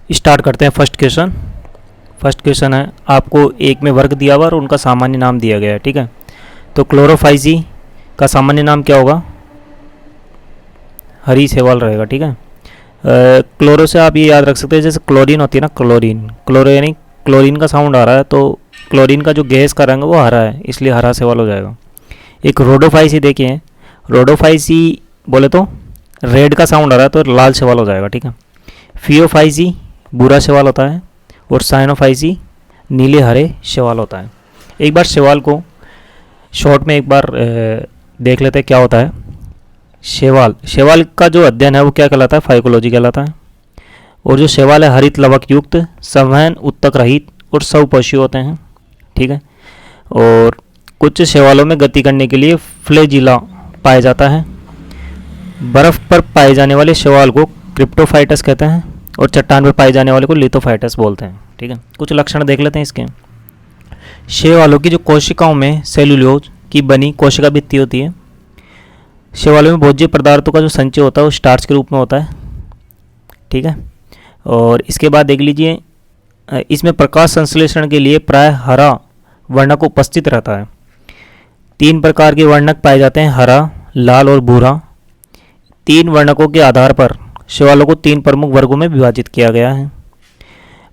Start करते हैं first question. First question है, आपको एक में वर्ग दिया हुआ और उनका सामान्य नाम दिया गया है। ठीक है, तो क्लोरोफाइजी का सामान्य नाम क्या होगा? हरी शैवाल रहेगा। ठीक है, क्लोरो से आप ये याद रख सकते हैं, जैसे क्लोरीन होती है ना, क्लोरीन, क्लोरो यानी क्लोरीन का साउंड आ रहा है, तो क्लोरीन का जो गैस का रंग है वो हरा है, इसलिए हरा शैवाल हो जाएगा। एक रोडोफाइसी देखिए, रोडोफाइसी बोले तो रेड का साउंड आ रहा है तो लाल शैवाल हो जाएगा। ठीक है, फियोफाइसी भूरा शैवाल होता है और साइनोफाइसी नीले हरे शैवाल होता है। एक बार शैवाल को शॉर्ट में एक बार देख लेते हैं क्या होता है। शैवाल का जो अध्ययन है वो क्या कहलाता है? फाइकोलॉजी कहलाता है। और जो शैवाल है हरित लवक युक्त, संवहन उत्तक रहित और स्वपोषी होते हैं। ठीक है, और कुछ शैवालों में गति करने के लिए फ्लैजिला पाया जाता है। बर्फ पर पाए जाने वाले शैवाल को क्रिप्टोफाइटस कहते हैं और चट्टान पर पाए जाने वाले को लिथोफाइटस बोलते हैं। ठीक है, कुछ लक्षण देख लेते हैं इसके। शैवालों की जो कोशिकाओं में सेलुलोज की बनी कोशिका भित्ति होती है। शैवालों में भोज्य पदार्थों का जो संचय होता है वो स्टार्च के रूप में होता है। ठीक है, और इसके बाद देख लीजिए, इसमें प्रकाश संश्लेषण के लिए प्राय हरा वर्णक उपस्थित रहता है। 3 प्रकार के वर्णक पाए जाते हैं, हरा, लाल और भूरा। 3 वर्णकों के आधार पर शैवालों को 3 प्रमुख वर्गों में विभाजित किया गया है।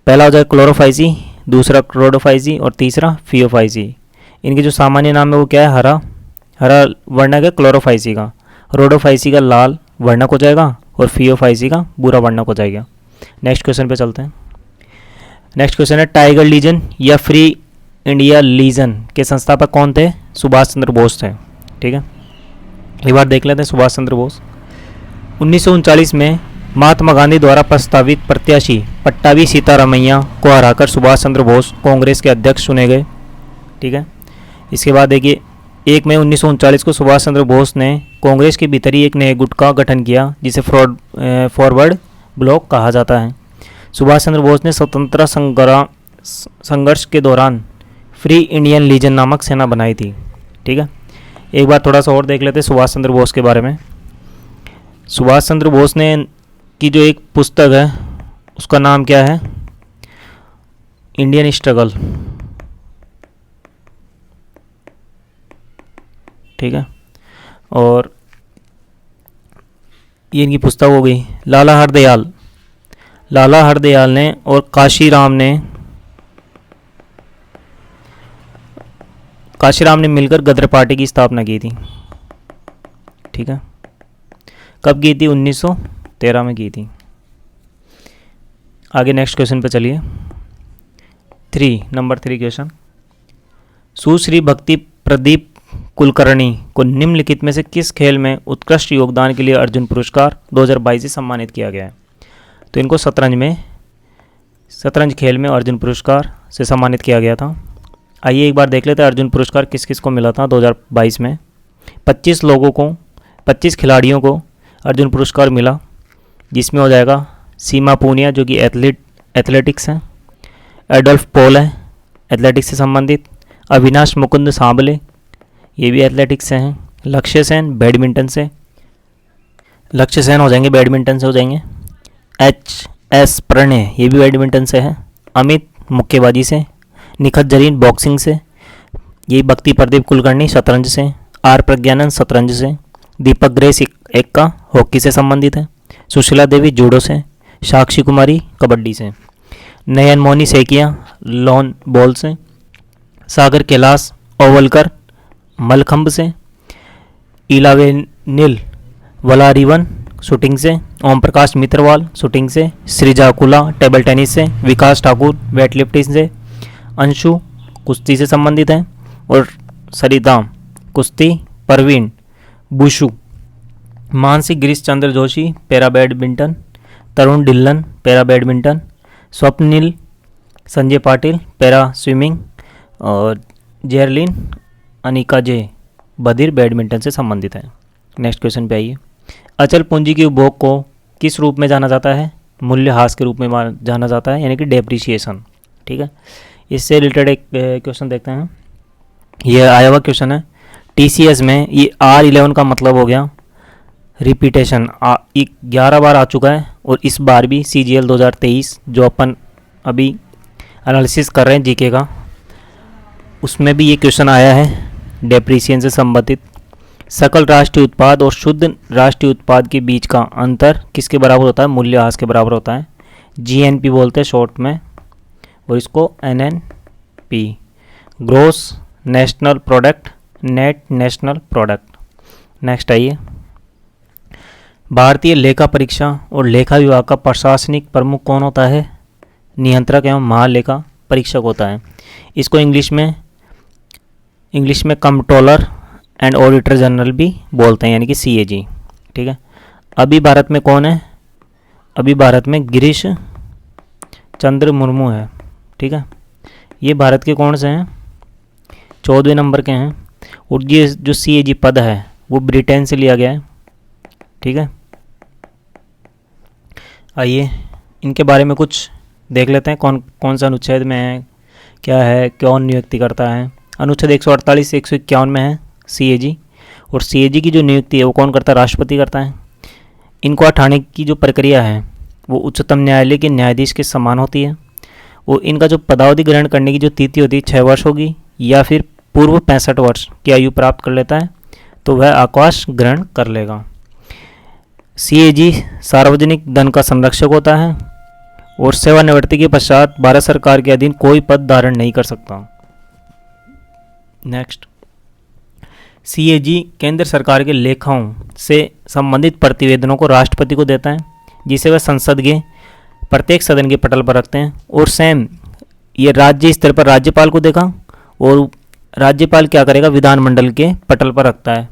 पहला हो जाए क्लोरोफाइसी, दूसरा क्रोडोफाइसी और तीसरा फियोफाइसी। इनके जो सामान्य नाम है वो क्या है? हरा वर्णक है क्लोरोफाइसी का, रोडोफाइसी का लाल वर्णक हो जाएगा और फियोफाइसी का भूरा वर्णक हो जाएगा। नेक्स्ट क्वेश्चन पे चलते हैं। नेक्स्ट क्वेश्चन है, टाइगर लीजन या फ्री इंडिया लीजन के संस्थापक कौन थे? सुभाष चंद्र बोस थे। ठीक है, एक बार देख लेते हैं सुभाष चंद्र बोस। 1939 में महात्मा गांधी द्वारा प्रस्तावित प्रत्याशी पट्टाभी सीतारामैया को हराकर सुभाष चंद्र बोस कांग्रेस के अध्यक्ष चुने गए। ठीक है, इसके बाद देखिए, 1 मई 1939 को सुभाष चंद्र बोस ने कांग्रेस के भीतर ही एक नए गुट का गठन किया जिसे फॉरवर्ड ब्लॉक कहा जाता है। सुभाष चंद्र बोस ने स्वतंत्रता संघर्ष के दौरान फ्री इंडियन लीजन नामक सेना बनाई थी। ठीक है, एक बार थोड़ा सा और देख लेते हैं सुभाष चंद्र बोस के बारे में। सुभाष चंद्र बोस ने की जो एक पुस्तक है उसका नाम क्या है? Indian struggle. ठीक है, और ये इनकी पुस्तक हो गई। लाला हरदयाल ने और काशीराम ने मिलकर गदर पार्टी की स्थापना की थी। ठीक है, कब की थी? 1913 में की थी। आगे नेक्स्ट क्वेश्चन पे चलिए। नंबर 3 क्वेश्चन, सुश्री भक्ति प्रदीप कुलकर्णी को निम्नलिखित में से किस खेल में उत्कृष्ट योगदान के लिए अर्जुन पुरस्कार 2022 से सम्मानित किया गया है? तो इनको शतरंज खेल में अर्जुन पुरस्कार से सम्मानित किया गया था। आइए एक बार देख लेते हैं अर्जुन पुरस्कार किस किस को मिला था 2022 में। 25 खिलाड़ियों को अर्जुन पुरस्कार मिला, जिसमें हो जाएगा सीमा पूनिया जो कि एथलेटिक्स हैं, एडोल्फ पॉल है एथलेटिक्स से संबंधित, अविनाश मुकुंद सांबले ये भी एथलेटिक्स से हैं, लक्ष्य सेन बैडमिंटन से, लक्ष्य सेन हो जाएंगे बैडमिंटन से हो जाएंगे, HS प्रणय ये भी बैडमिंटन से है, अमित मुक्केबाजी से, निखत जरीन बॉक्सिंग से, ये भक्ति प्रदीप कुलकर्णी शतरंज से, आर प्रज्ञानंद शतरंज से, दीपक ग्रेस एक्का हॉकी से संबंधित है, सुशीला देवी जूडो से, साक्षी कुमारी कबड्डी से, नयन मोनी सेकिया लॉन बॉल से, सागर कैलाश ओवलकर मलखंब से, इलावेनिल वलारीवन शूटिंग से, ओम प्रकाश मित्रवाल शूटिंग से, सृजा कुला टेबल टेनिस से, विकास ठाकुर वेट लिफ्टिंग से, अंशु कुश्ती से संबंधित है, और सरिता कुश्ती, Parveen wushu, Mansi Girish Chandra Joshi para badminton, Tarun Dhillon para badminton, Swapnil Sanjay Patil para swimming, और जेरलिन अनिका जे बधिर बैडमिंटन से संबंधित है। नेक्स्ट क्वेश्चन पे आइए। अचल पूंजी के उपभोग को किस रूप में जाना जाता है? मूल्यह्रास के रूप में जाना जाता है, यानी कि डेप्रिसिएशन। ठीक है, इससे रिलेटेड एक क्वेश्चन देखते हैं। यह आया हुआ क्वेश्चन है। TCS में ये R11 का मतलब हो गया रिपीटेशन 11 बार आ चुका है, और इस बार भी CGL 2023 जो अपन अभी एनालिसिस कर रहे हैं जीके का, उसमें भी ये क्वेश्चन आया है डेप्रिसिएशन से संबंधित। सकल राष्ट्रीय उत्पाद और शुद्ध राष्ट्रीय उत्पाद के बीच का अंतर किसके बराबर होता है? मूल्यह्रास के बराबर होता है। GNP बोलते हैं शॉर्ट में, और इसको NNP, gross national product, net national product. Next आइए, भारतीय लेखा परीक्षा और लेखा विभाग का प्रशासनिक प्रमुख कौन होता है? नियंत्रक एवं महालेखा परीक्षक होता है। इसको इंग्लिश में कंट्रोलर एंड ऑडिटर जनरल भी बोलते हैं, यानी कि CAG। ठीक है। अभी भारत में कौन है? अभी भारत में गिरीश चंद्र मुर्मू है। ठीक है। ये भारत के कौन से हैं? 14वें नंबर के हैं। और ये जो CAG पद है वो ब्रिटेन से लिया गया है। ठीक है। आइए इनके बारे में कुछ देख लेते हैं, कौन कौन सा अनुच्छेद में है, क्या है, कौन नियुक्ति करता है। अनुच्छेद 148 से 151 में है CAG, और CAG की जो नियुक्ति है वो कौन करता है? राष्ट्रपति करता है। इनको हटाने की जो प्रक्रिया है वो उच्चतम न्यायालय के न्यायाधीश के समान होती है। और इनका जो पदावधि ग्रहण करने की जो तिथि होती है 6 वर्ष होगी, या फिर पूर्व 65 वर्ष की आयु प्राप्त कर लेता है तो वह अवकाश ग्रहण कर लेगा। CAG सार्वजनिक धन का संरक्षक होता है, और सेवानिवृत्ति के पश्चात भारत सरकार के अधीन कोई पद धारण नहीं कर सकता। नेक्स्ट, CAG केंद्र सरकार के लेखाओं से संबंधित प्रतिवेदनों को राष्ट्रपति को देता है, जिसे वह संसद के प्रत्येक सदन के पटल पर रखते हैं। और सेम ये राज्य स्तर पर राज्यपाल को देगा, और राज्यपाल क्या करेगा? विधानमंडल के पटल पर रखता है।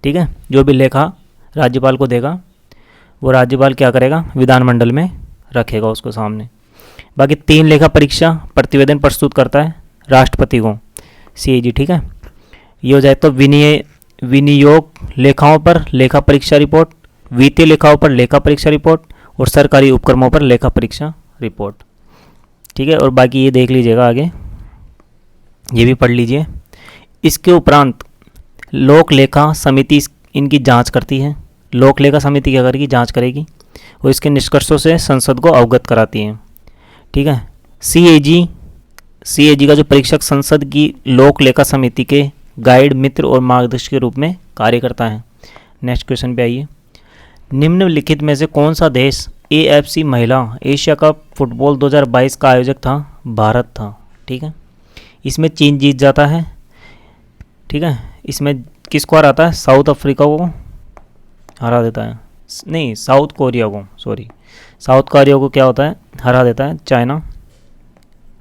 ठीक है। जो भी लेखा राज्यपाल को देगा वो राज्यपाल क्या करेगा? विधानमंडल में रखेगा उसको सामने। बाकी 3 लेखा परीक्षा प्रतिवेदन प्रस्तुत करता है राष्ट्रपति को CAG। ठीक है। ये हो जाए तो विनियोग लेखाओं पर लेखा परीक्षा रिपोर्ट, वित्तीय लेखाओं पर लेखा परीक्षा रिपोर्ट, और सरकारी उपक्रमों पर लेखा परीक्षा रिपोर्ट। ठीक है। और बाकी ये देख लीजिएगा आगे, ये भी पढ़ लीजिए। इसके उपरांत लोक लेखा समिति इनकी जांच करती है। लोक लेखा समिति क्या करेगी? जांच करेगी, और इसके निष्कर्षों से संसद को अवगत कराती है। ठीक है। CAG का जो परीक्षक संसद की लोक लेखा समिति के गाइड, मित्र और मार्गदर्शक के रूप में कार्य करता है। नेक्स्ट क्वेश्चन पे आइए, निम्नलिखित में से कौन सा देश AFC महिला एशिया कप फुटबॉल 2022 का आयोजक था? भारत था। ठीक है। इसमें चीन जीत जाता है। ठीक है। इसमें किसको हराता है? साउथ अफ्रीका को हरा देता है, नहीं साउथ कोरिया को, सॉरी साउथ कोरिया को क्या होता है? हरा देता है चाइना।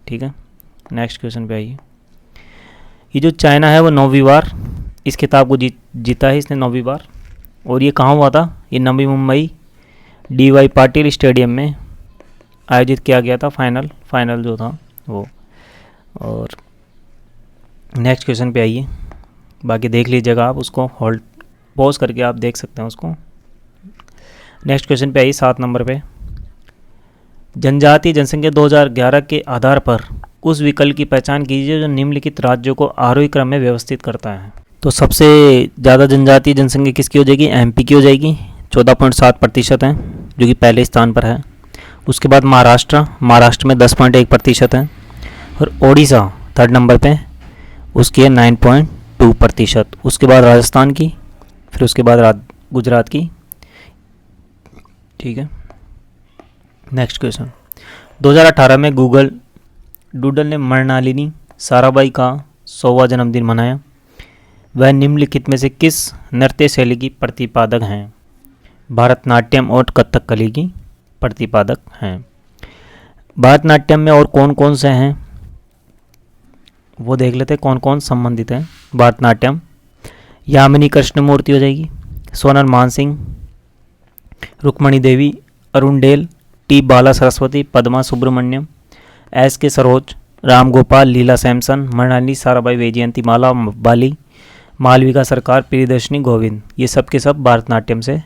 ठीक है। नेक्स्ट क्वेश्चन पे आइए, ये जो चाइना है वो 9वीं बार इस खिताब को जीता है इसने 9वीं बार। और ये कहाँ हुआ था? ये नवी मुंबई DY पाटिल स्टेडियम में आयोजित किया गया था, फाइनल जो था वो। और नेक्स्ट क्वेश्चन पे आइए, बाकी देख लीजिएगा आप, उसको होल्ड पॉज करके आप देख सकते हैं उसको। नेक्स्ट क्वेश्चन पे आइए 7 नंबर पे, जनजातीय जनसंख्या 2011 के आधार पर उस विकल्प की पहचान कीजिए जो निम्नलिखित राज्यों को आरोही क्रम में व्यवस्थित करता है। तो सबसे ज़्यादा जनजातीय जनसंख्या किसकी हो जाएगी? MP की हो जाएगी, 14.7% है, जो कि पहले स्थान पर है। उसके बाद महाराष्ट्र में 10.1% है, और ओडिशा 3rd नंबर पे, उसकी है 9.2%। उसके बाद राजस्थान की, फिर उसके बाद गुजरात की। ठीक है। नेक्स्ट क्वेश्चन, 2018 में डूडल ने मृणालिनी साराभाई का 100वां जन्मदिन मनाया। वह निम्नलिखित में से किस नृत्य शैली की प्रतिपादक हैं? भरतनाट्यम और कथकली की प्रतिपादक हैं। भरतनाट्यम में और कौन कौन से हैं वो देख लेते हैं, कौन कौन संबंधित हैं। भरतनाट्यम, यामिनी कृष्णमूर्ति हो जाएगी, सोनल मानसिंह, रुक्मणी देवी, अरुण डेल, T बाला सरस्वती, पद्मा सुब्रमण्यम, SK सरोज, राम गोपाल, लीला सैमसन, मृणालिनी साराभाई, वैजयंती माला बाली, मालविका सरकार, प्रियदर्शनी गोविंद, ये सब के सब भरतनाट्यम से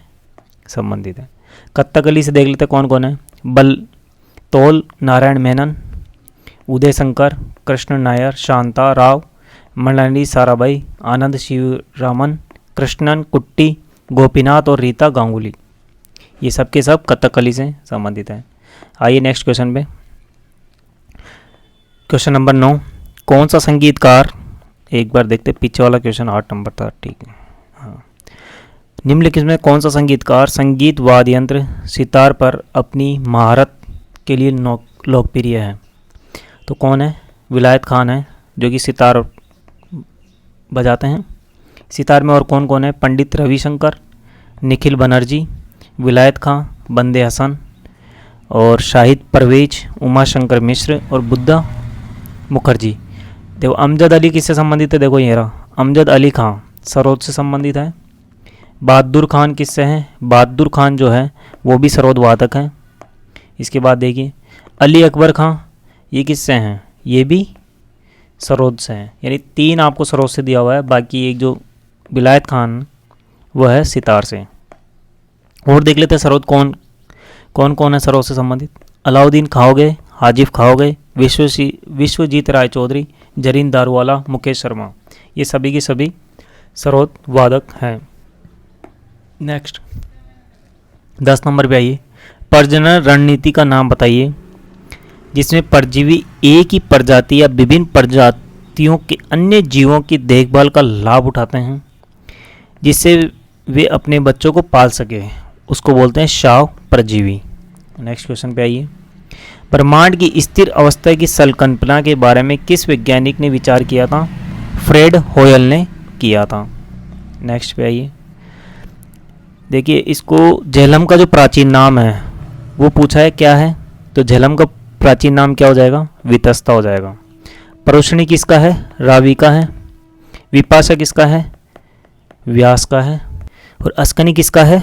संबंधित है। कथकली से देख लेते कौन कौन है। तोल नारायण मेनन, उदय शंकर, कृष्ण नायर, शांता राव, मृणालिनी साराभाई, आनंद शिवरामन, कृष्णन कुट्टी, गोपीनाथ और रीता गांगुली, ये सब के सब कथकली से संबंधित हैं। आइए नेक्स्ट क्वेश्चन पे। क्वेश्चन नंबर 9, कौन सा संगीतकार, एक बार देखते, पीछे वाला क्वेश्चन 8 नंबर था, ठीक है। हाँ, निम्नलिखित में कौन सा संगीतकार संगीत वाद्य यंत्र सितार पर अपनी महारत के लिए लोकप्रिय है? तो कौन है? विलायत खान है, जो कि सितार बजाते हैं। सितार में और कौन कौन है? पंडित रविशंकर, निखिल बनर्जी, विलायत खां, बंदे हसन और शाहिद परवेज, उमा शंकर मिश्र और बुद्धा मुखर्जी। देखो अमजद अली किससे संबंधित है? देखो ये रहा, अमजद अली खां सरोद से संबंधित है। बहादुर खान किससे हैं? बहादुर खान जो है वो भी सरोद वादक हैं। इसके बाद देखिए अली अकबर खां, ये किससे हैं? ये भी सरोद से हैं। यानी 3 आपको सरोद से दिया हुआ है, बाकी एक जो विलायत खान वो है सितार से। और देख लेते हैं सरोद कौन कौन है सरोद से संबंधित। अलाउद्दीन खाओगे, हाजिफ खाओगे, विश्वजीत राय चौधरी, जरीन दारूवाला, मुकेश शर्मा, ये सभी के सभी सरोद वादक हैं। नेक्स्ट 10 नंबर पे आइए, प्रजनन रणनीति का नाम बताइए जिसमें परजीवी एक ही प्रजाति या विभिन्न प्रजातियों के अन्य जीवों की देखभाल का लाभ उठाते हैं जिससे वे अपने बच्चों को पाल सके, उसको बोलते हैं शाव परजीवी। नेक्स्ट क्वेश्चन पे आइए, ब्रह्मांड की स्थिर अवस्था की संकल्पना के बारे में किस वैज्ञानिक ने विचार किया था? फ्रेड होयल ने किया था। नेक्स्ट पे आइए, देखिए इसको झेलम का जो प्राचीन नाम है वो पूछा है, क्या है? तो झेलम का प्राचीन नाम क्या हो जाएगा? वितस्ता हो जाएगा। परोशनी किसका है? रावी का है। विपाशा किसका है? व्यास का है। और अस्कनी किसका है?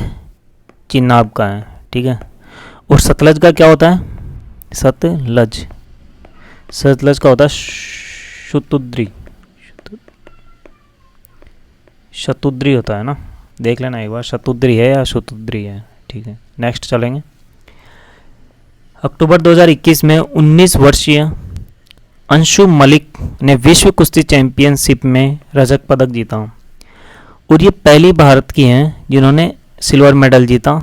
चिनाब का है, ठीक है। और सतलज का क्या होता है? सतलज का होता है शतुद्री होता है ना, देख लेना एक बार, शतुद्री है या शतुद्री है, ठीक है। नेक्स्ट चलेंगे। अक्टूबर 2021 में 19 वर्षीय अंशु मलिक ने विश्व कुश्ती चैंपियनशिप में रजत पदक जीता और ये पहली भारत की हैं जिन्होंने सिल्वर मेडल जीता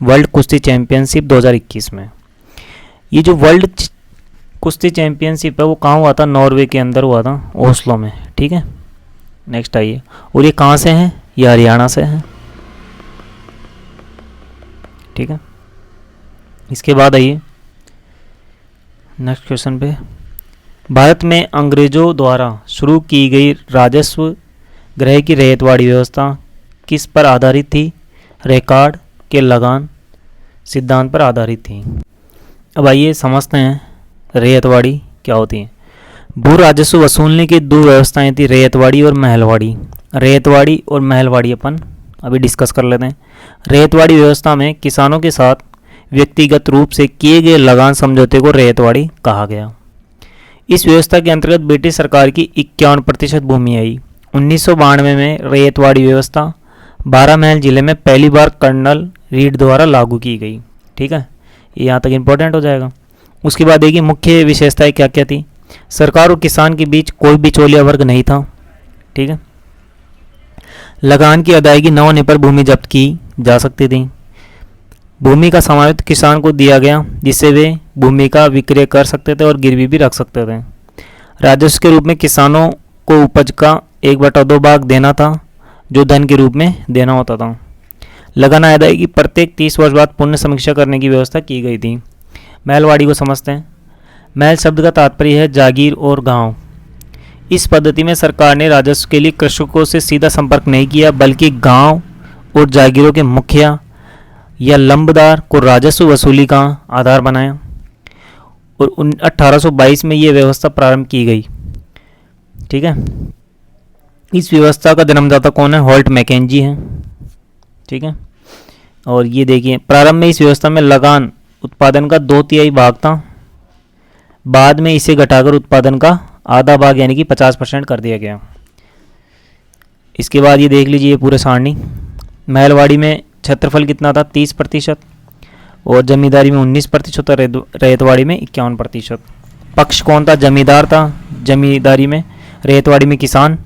वर्ल्ड कुश्ती चैंपियनशिप 2021 में। ये जो वर्ल्ड कुश्ती चैंपियनशिप है वो कहाँ हुआ था? नॉर्वे के अंदर हुआ था, ओस्लो में, ठीक है। नेक्स्ट आइए, और ये कहाँ से हैं? ये हरियाणा से हैं, ठीक है। इसके बाद आइए नेक्स्ट क्वेश्चन पे, भारत में अंग्रेजों द्वारा शुरू की गई राजस्व गृह की रैयतवाड़ी व्यवस्था किस पर आधारित थी? रिकॉर्ड के लगान सिद्धांत पर आधारित थी। अब आइए समझते हैं रैयतवाड़ी क्या होती है। भू राजस्व वसूलने की 2 व्यवस्थाएं थी, रैयतवाड़ी और महलवाड़ी। रैयतवाड़ी और महलवाड़ी अपन अभी डिस्कस कर लेते हैं। रैयतवाड़ी व्यवस्था में किसानों के साथ व्यक्तिगत रूप से किए गए लगान समझौते को रैयतवाड़ी कहा गया। इस व्यवस्था के अंतर्गत ब्रिटिश सरकार की 51% भूमि आई। 1992 में रैयतवाड़ी व्यवस्था 12 महल जिले में पहली बार कर्नल रीड द्वारा लागू की गई, ठीक है। यहाँ तक इम्पोर्टेंट हो जाएगा। उसके बाद देखिए मुख्य विशेषताएं क्या क्या थी। सरकार और किसान के बीच कोई बिचौलिया वर्ग नहीं था, ठीक है। लगान की अदायगी न होने पर भूमि जब्त की जा सकती थी। भूमि का स्वामित्व किसान को दिया गया जिससे वे भूमि का विक्रय कर सकते थे और गिरवी भी रख सकते थे। राजस्व के रूप में किसानों को उपज का 1/2 भाग देना था जो धन के रूप में देना होता था। लगान अदायगी प्रत्येक 30 वर्ष बाद पुनः समीक्षा करने की व्यवस्था की गई थी। महलवाड़ी को समझते हैं। महल शब्द का तात्पर्य है जागीर और गांव। इस पद्धति में सरकार ने राजस्व के लिए कृषकों से सीधा संपर्क नहीं किया बल्कि गांव और जागीरों के मुखिया या लंबदार को राजस्व वसूली का आधार बनाया और 1822 में ये व्यवस्था प्रारंभ की गई, ठीक है। इस व्यवस्था का जन्मदाता कौन है? हॉल्ट मैकेंजी है, ठीक है। और ये देखिए प्रारंभ में इस व्यवस्था में लगान उत्पादन का 2/3 भाग था, बाद में इसे घटाकर उत्पादन का आधा भाग यानी कि 50% कर दिया गया। इसके बाद ये देख लीजिए पूरे सारणी। महलवाड़ी में क्षेत्रफल कितना था? 30% और जमींदारी में 19% और रैयतवाड़ी में 51%। पक्ष कौन था? जमींदार था जमींदारी में, रैयतवाड़ी में किसान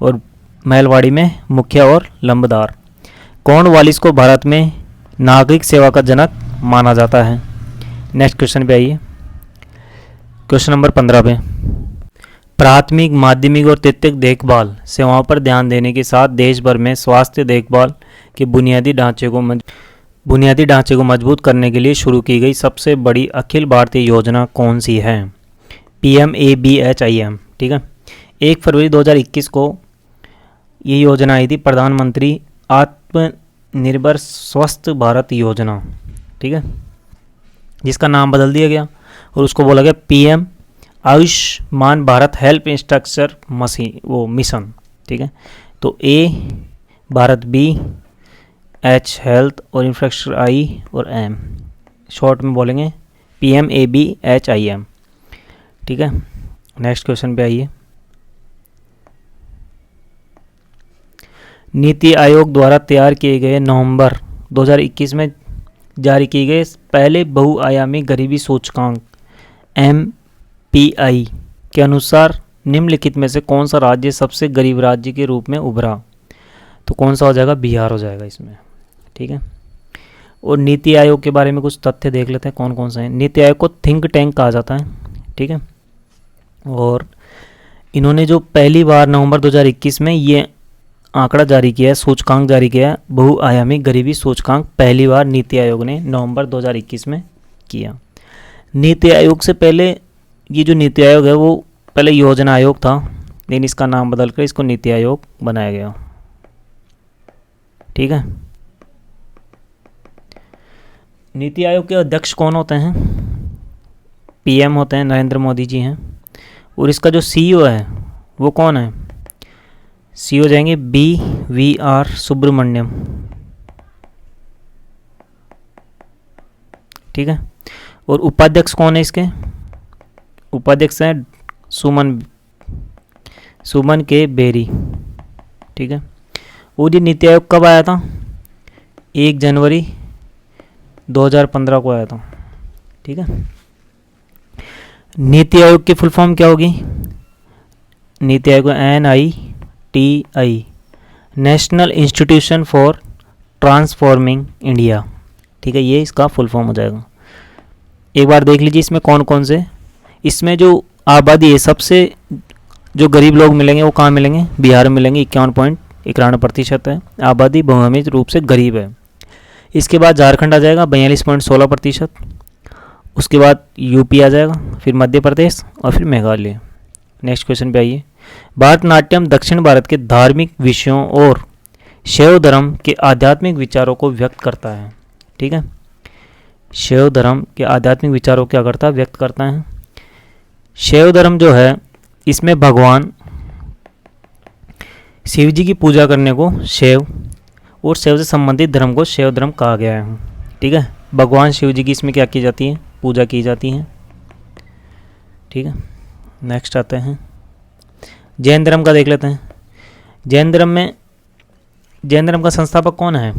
और महलवाड़ी में मुखिया और लंबदार। कॉर्नवालिस को भारत में नागरिक सेवा का जनक माना जाता है। नेक्स्ट क्वेश्चन पे आइए, क्वेश्चन नंबर 15 पे। प्राथमिक, माध्यमिक और तृतीयक देखभाल सेवाओं पर ध्यान देने के साथ देश भर में स्वास्थ्य देखभाल के बुनियादी ढांचे को मजबूत करने के लिए शुरू की गई सबसे बड़ी अखिल भारतीय योजना कौन सी है? PMABHIM, ठीक है। 1 फरवरी 2021 को ये योजना आई थी, प्रधानमंत्री आत्मनिर्भर स्वस्थ भारत योजना, ठीक है, जिसका नाम बदल दिया गया और उसको बोला गया PM Ayushman Bharat health infrastructure mission, ठीक है। तो A Bharat, B H health और इंफ्रास्ट्रक्चर I और M, शॉर्ट में बोलेंगे PMABHIM, ठीक है। नेक्स्ट क्वेश्चन पे आइए। नीति आयोग द्वारा तैयार किए गए नवंबर 2021 में जारी किए गए पहले बहुआयामी गरीबी सूचकांक MPI के अनुसार निम्नलिखित में से कौन सा राज्य सबसे गरीब राज्य के रूप में उभरा? तो कौन सा हो जाएगा? बिहार हो जाएगा इसमें, ठीक है। और नीति आयोग के बारे में कुछ तथ्य देख लेते हैं कौन कौन से हैं। नीति आयोग को थिंक टैंक कहा जाता है, ठीक है। और इन्होंने जो पहली बार नवंबर 2021 में ये आंकड़ा जारी किया है, सूचकांक जारी किया है, बहुआयामी गरीबी सूचकांक पहली बार नीति आयोग ने नवंबर 2021 में किया। नीति आयोग से पहले ये जो नीति आयोग है वो पहले योजना आयोग था, लेकिन इसका नाम बदलकर इसको नीति आयोग बनाया गया, ठीक है। नीति आयोग के अध्यक्ष कौन होते हैं? PM होते हैं, नरेंद्र मोदी जी हैं। और इसका जो CEO है वो कौन है? CEO जाएंगे BVR सुब्रमण्यम, ठीक है। और उपाध्यक्ष कौन है इसके? उपाध्यक्ष हैं सुमन के बेरी, ठीक है। और ये नीति आयोग कब आया था? 1 जनवरी 2015 को आया था, ठीक है। नीति आयोग की फुल फॉर्म क्या होगी? NITI Aayog NITI, national institution for transforming India, ठीक है, ये इसका फुल फॉर्म हो जाएगा। एक बार देख लीजिए इसमें कौन कौन से, इसमें जो आबादी है सबसे जो गरीब लोग मिलेंगे वो कहाँ मिलेंगे? बिहार में मिलेंगे, 51.91% है आबादी बहुआयामी रूप से गरीब है। इसके बाद झारखंड आ जाएगा 42.16%, उसके बाद यूपी आ जाएगा, फिर मध्य प्रदेश और फिर मेघालय। नेक्स्ट क्वेश्चन पे आइए। भारतनाट्यम दक्षिण भारत के धार्मिक विषयों और शैव धर्म के आध्यात्मिक विचारों को व्यक्त करता है, ठीक है। शैव धर्म के आध्यात्मिक विचारों क्या करता है? व्यक्त करता है। शैव धर्म जो है इसमें भगवान शिव जी की पूजा करने को शैव और शैव से संबंधित धर्म को शैव धर्म कहा गया है, ठीक है। भगवान शिव जी की इसमें क्या की जाती है? पूजा की जाती है, ठीक है। नेक्स्ट आते हैं जैन धर्म का, देख लेते हैं। जैन धर्म का संस्थापक कौन है?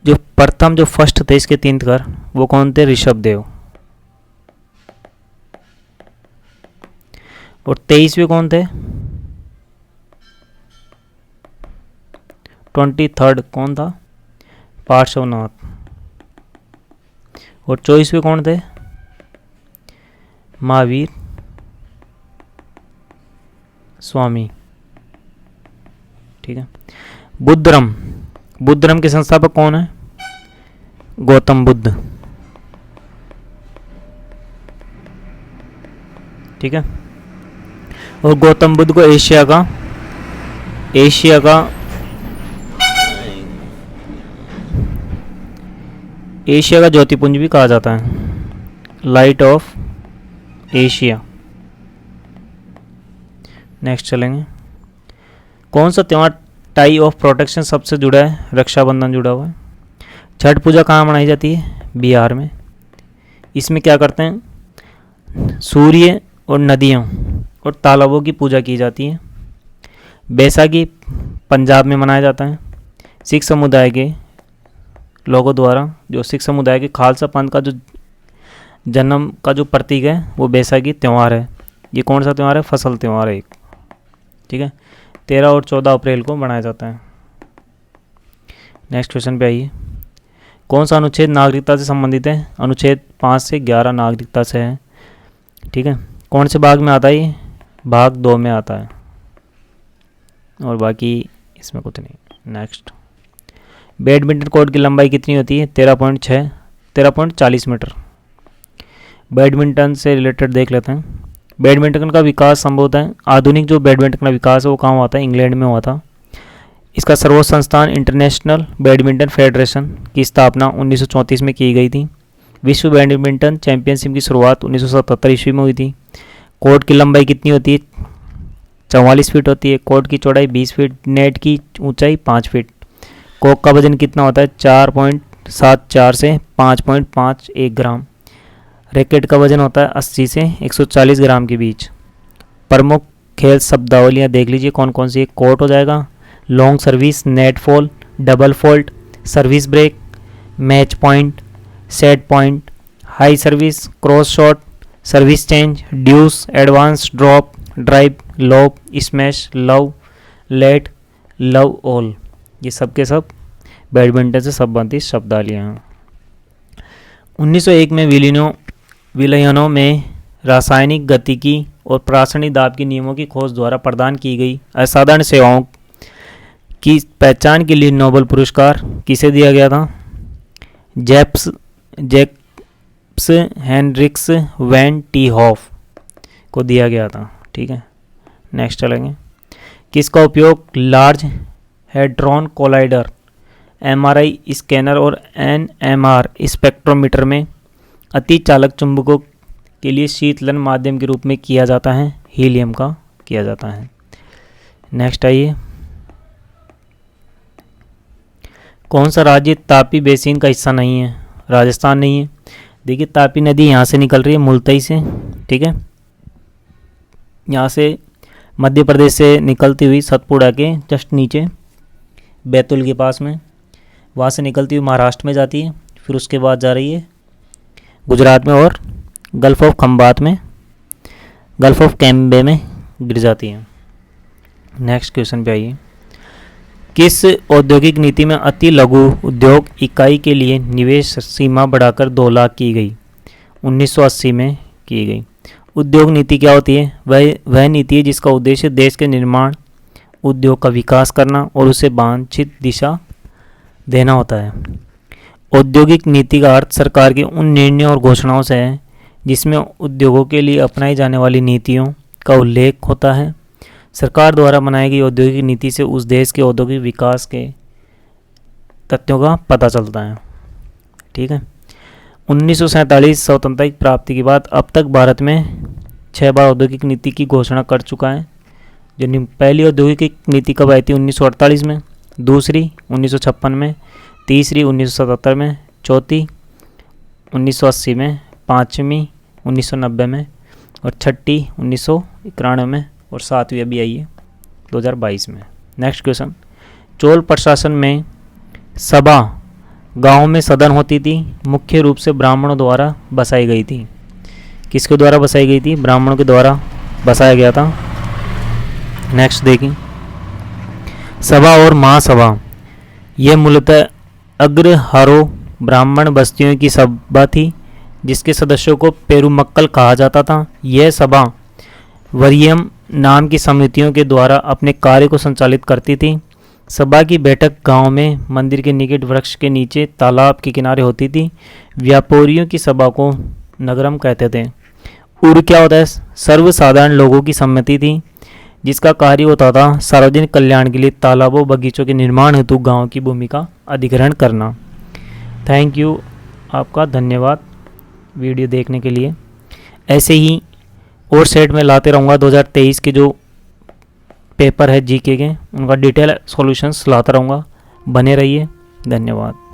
जो प्रथम जो फर्स्ट थे इसके तीर्थंकर वो कौन थे? ऋषभ देव। और 23वें कौन थे? 23rd कौन था? पार्श्वनाथ। और 24वें कौन थे? महावीर स्वामी, ठीक है। बुद्ध धर्म के संस्थापक कौन है? गौतम बुद्ध, ठीक है। और गौतम बुद्ध को एशिया का ज्योतिपुंज भी कहा जाता है, लाइट ऑफ एशिया। नेक्स्ट चलेंगे। कौन सा त्यौहार टाई ऑफ प्रोटेक्शन सबसे जुड़ा है? रक्षाबंधन जुड़ा हुआ है। छठ पूजा कहाँ मनाई जाती है? बिहार में। इसमें क्या करते हैं? सूर्य और नदियों और तालाबों की पूजा की जाती है। बैसाखी पंजाब में मनाया जाता है। सिख समुदाय के लोगों द्वारा, जो सिख समुदाय के खालसा पंथ का जो जन्म का जो प्रतीक है वो बैसाखी त्यौहार है। ये कौन सा त्यौहार है? फसल त्यौहार है एक, ठीक है। 13 और 14 अप्रैल को मनाया जाता है। नेक्स्ट क्वेश्चन पे आइए। कौन सा अनुच्छेद नागरिकता से संबंधित है? अनुच्छेद 5 से 11 नागरिकता से है। ठीक है, कौन से भाग में आता है ये? भाग 2 में आता है, और बाकी इसमें कुछ नहीं। नेक्स्ट, बैडमिंटन कोर्ट की लंबाई कितनी होती है? 13.40 मीटर। बैडमिंटन से रिलेटेड देख लेते हैं। बैडमिंटन का विकास संभवतः आधुनिक जो बैडमिंटन का विकास है वो कहाँ हुआ था? इंग्लैंड में हुआ था। इसका सर्वोच्च संस्थान इंटरनेशनल बैडमिंटन फेडरेशन की स्थापना 1934 में की गई थी। विश्व बैडमिंटन चैंपियनशिप की शुरुआत 1977 ईस्वी में हुई थी। कोर्ट की लंबाई कितनी होती है? 44 फीट होती है। कोर्ट की चौड़ाई 20 फीट, नेट की ऊंचाई 5 फीट। कोक का वजन कितना होता है? 4.74 से 5.51 ग्राम। रैकेट का वजन होता है 80 से 140 ग्राम के बीच। प्रमुख खेल शब्दावलियाँ देख लीजिए कौन कौन सी। कोर्ट हो जाएगा, long service, net fall, double fault, service break, match point, set point, high service, cross shot, service change, deuce, advance, drop, drive, lob, smash, love, let, love all. ये सब के सब बैडमिंटन से संबंधित शब्दावलियाँ हैं। 1901 में विलियनों में रासायनिक गतिकी और प्रासंगिक दाब के नियमों की खोज द्वारा प्रदान की गई असाधारण सेवाओं की पहचान के लिए नोबेल पुरस्कार किसे दिया गया था? Jacob's Henriques van T half को दिया गया था। ठीक है, नेक्स्ट चलेंगे। किसका उपयोग large hadron collider, MRI scanner और एनएमआर स्पेक्ट्रोमीटर में अति चालक चुंबकों के लिए शीतलन माध्यम के रूप में किया जाता है? हीलियम का किया जाता है। नेक्स्ट आइए। कौन सा राज्य तापी बेसिन का हिस्सा नहीं है? राजस्थान नहीं है। देखिए, तापी नदी यहाँ से निकल रही है मुल्तई से। ठीक है, यहाँ से मध्य प्रदेश से निकलती हुई सतपुड़ा के जस्ट नीचे बैतूल के पास में, वहाँ से निकलती हुई महाराष्ट्र में जाती है, फिर उसके बाद जा रही है गुजरात में और गल्फ ऑफ खंबात में, गल्फ ऑफ कैम्बे में गिर जाती है। नेक्स्ट क्वेश्चन पे आइए। किस औद्योगिक नीति में अति लघु उद्योग इकाई के लिए निवेश सीमा बढ़ाकर 2 लाख की गई? 1980 में की गई। उद्योग नीति क्या होती है? वह नीति है जिसका उद्देश्य देश के निर्माण उद्योग का विकास करना और उसे वांछित दिशा देना होता है। औद्योगिक नीति का अर्थ सरकार के उन निर्णयों और घोषणाओं से है जिसमें उद्योगों के लिए अपनाई जाने वाली नीतियों का उल्लेख होता है। सरकार द्वारा बनाई गई औद्योगिक नीति से उस देश के औद्योगिक विकास के तथ्यों का पता चलता है। ठीक है, 1947 स्वतंत्रता की प्राप्ति के बाद अब तक भारत में 6 बार औद्योगिक नीति की घोषणा कर चुका है। जो पहली औद्योगिक नीति कब आई थी? 1948 में, दूसरी 1956 में, तीसरी 1977 में, चौथी 1980 में, पाँचवीं 1990 में और छठी 1991 में और सातवीं अभी आई है 2022 में। Next question. चोल प्रशासन में सभा गांव में सदन होती थी, मुख्य रूप से ब्राह्मणों द्वारा बसाई गई थी। किसके द्वारा बसाई गई थी? ब्राह्मणों के द्वारा बसाया गया था। नेक्स्ट देखिए, सभा और महासभा यह मूलतः अग्रहारो ब्राह्मण बस्तियों की सभा थी जिसके सदस्यों को पेरुमक्कल कहा जाता था। यह सभा वरियम नाम की समितियों के द्वारा अपने कार्य को संचालित करती थी। सभा की बैठक गांव में मंदिर के निकट वृक्ष के नीचे तालाब के किनारे होती थी। व्यापारियों की सभा को नगरम कहते थे। उर क्या होता है? सर्वसाधारण लोगों की सम्मति थी जिसका कार्य होता था सार्वजनिक कल्याण के लिए तालाबों बगीचों के निर्माण हेतु गांव की भूमि का अधिग्रहण करना। थैंक यू, आपका धन्यवाद वीडियो देखने के लिए। ऐसे ही और सेट में लाते रहूँगा 2023 के जो पेपर है जीके के, उनका डिटेल सॉल्यूशंस लाता रहूँगा। बने रहिए, धन्यवाद।